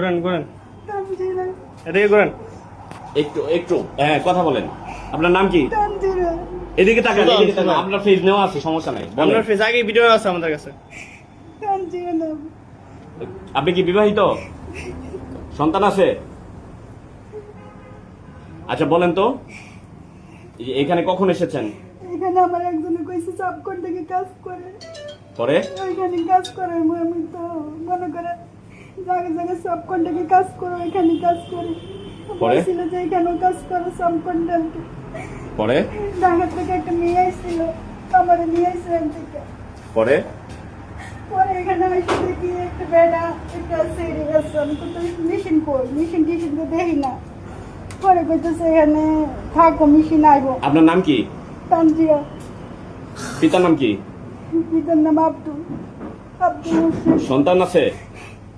করেন করেন এদিকে করেন একটু একটু হ্যাঁ কথা বলেন। আপনার নাম কি? এদিকে তাকান, এদিকে তাকান। আপনার ফেস নেওয়া আছে, সমস্যা নাই। বলেন। আপনার ফেস আগে ভিডিও আছে আমাদের কাছে। আপনি কি বিবাহিত? সন্তান আছে? আচ্ছা বলেন তো, এখানে কখন এসেছেন? এখানে আমার একজনে কইছে সাবকন থেকে কাজ করে, পরে ওইখানে কাজ করে। আমি তো মনে করে জায়গায় জায়গায় সাবকন থেকে কাজ করে, ওইখানে কাজ করে। পরে? বলছিল যে এখানেও কাজ করে সাবকন থেকে। পরে ঢাকা থেকে একটা মেয়ে আসছিল, আমার নিয়ে আসছিলাম থেকে। পরে পরে এখানে এসে দেখি একটা বেড়া একটা সেরে গেছে। আমি তো মেশিন কই, মেশিন টিশিন তো দেখি না। পরে কইতেছে এখানে থাকো, মেশিন আইবো। আপনার নাম কি? তানজিয়া। পিতার নাম কি? পিতার নাম আব্দুল হোসেন। সন্তান আছে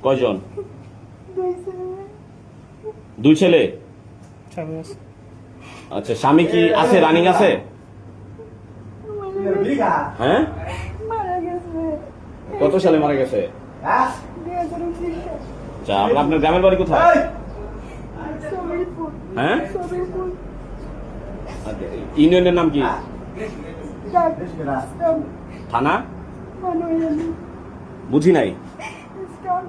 কয়জন? দুই ছেলে। দুই ছেলে। সামনে আছে। আচ্ছা, স্বামী কি আছে? রানিং আছে? হ্যাঁ, মারা গেছে কত সালে মারা গেছে? 2019 সালে। আচ্ছা, আপনার গ্রামের বাড়ি কোথায়? সবিরপুর। হ্যাঁ, সবিরপুর। আচ্ছা, ইউনিয়নের নাম কি? স্টাউন। থানা? মানুষ বুঝি নাই। স্টাউন